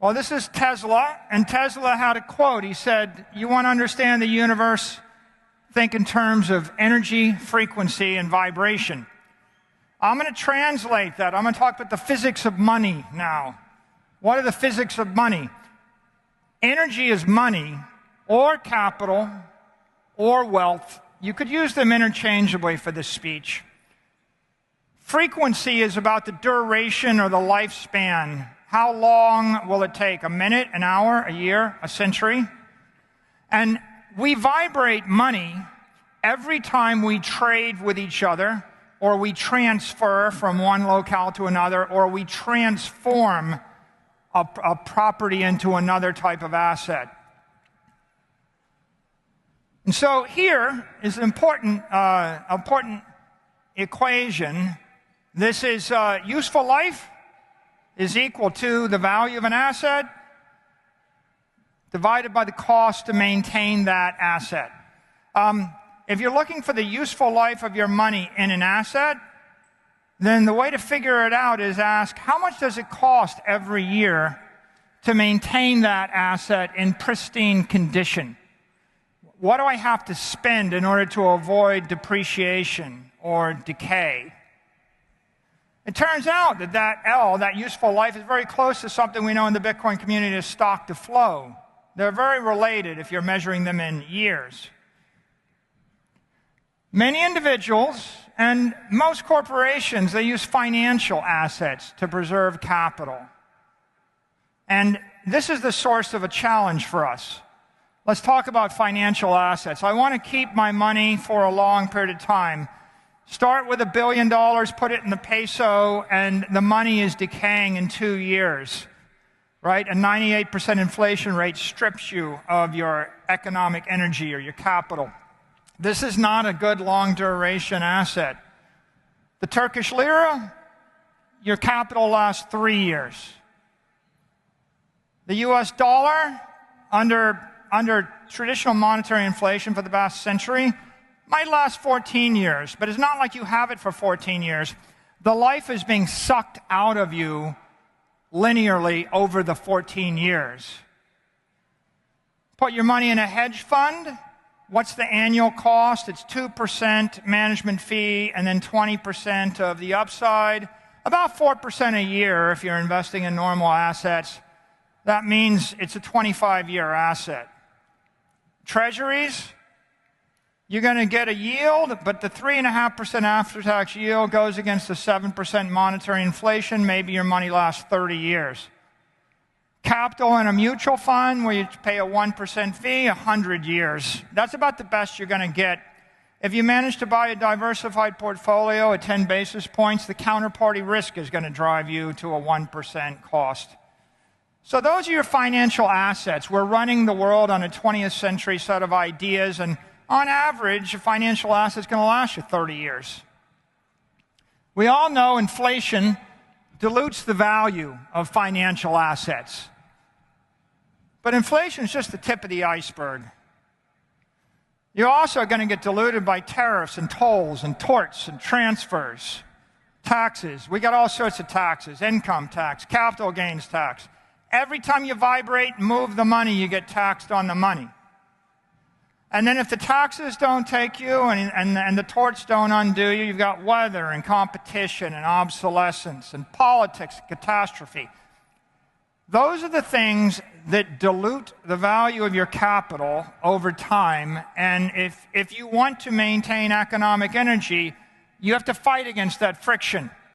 Well, this is Tesla, and Tesla had a quote. He said, "You want to understand the universe? Think in terms of energy, frequency, and vibration." I'm going to translate that. I'm going to talk about the physics of money now. What are the physics of money? Energy is money, or capital, or wealth. You could use them interchangeably for this speech. Frequency is about the duration or the lifespan. How long will it take? A minute, an hour, a year, a century? And we vibrate money every time we trade with each other, or we transfer from one locale to another, or we transform a property into another type of asset. And so here is an important equation. This is useful life is equal to the value of an asset divided by the cost to maintain that asset. If you're looking for the useful life of your money in an asset, then the way to figure it out is ask, how much does it cost every year to maintain that asset in pristine condition? What do I have to spend in order to avoid depreciation or decay? It turns out that useful life, is very close to something we know in the Bitcoin community as stock to flow. They're very related if you're measuring them in years. Many individuals and most corporations, they use financial assets to preserve capital. And this is the source of a challenge for us. Let's talk about financial assets. I want to keep my money for a long period of time. Start with $1 billion, put it in the peso, and the money is decaying in 2 years, right? A 98% inflation rate strips you of your economic energy or your capital. This is not a good long-duration asset. The Turkish lira, your capital lasts 3 years. The US dollar, under traditional monetary inflation for the past century, might last 14 years, but it's not like you have it for 14 years. The life is being sucked out of you linearly over the 14 years. Put your money in a hedge fund. What's the annual cost? It's 2% management fee and then 20% of the upside. About 4% a year if you're investing in normal assets. That means it's a 25-year asset. Treasuries, you're going to get a yield, but the 3.5% after-tax yield goes against the 7% monetary inflation. Maybe your money lasts 30 years. Capital in a mutual fund where you pay a 1% fee, 100 years. That's about the best you're going to get. If you manage to buy a diversified portfolio at 10 basis points, the counterparty risk is going to drive you to a 1% cost. So those are your financial assets. We're running the world on a 20th century set of ideas, and on average, a financial asset is going to last you 30 years. We all know inflation dilutes the value of financial assets. But inflation is just the tip of the iceberg. You're also going to get diluted by tariffs and tolls and torts and transfers, taxes. We got all sorts of taxes: income tax, capital gains tax. Every time you vibrate and move the money, you get taxed on the money. And then if the taxes don't take you and the torts don't undo you, you've got weather and competition and obsolescence and politics, catastrophe. Those are the things that dilute the value of your capital over time. And if you want to maintain economic energy, you have to fight against that friction.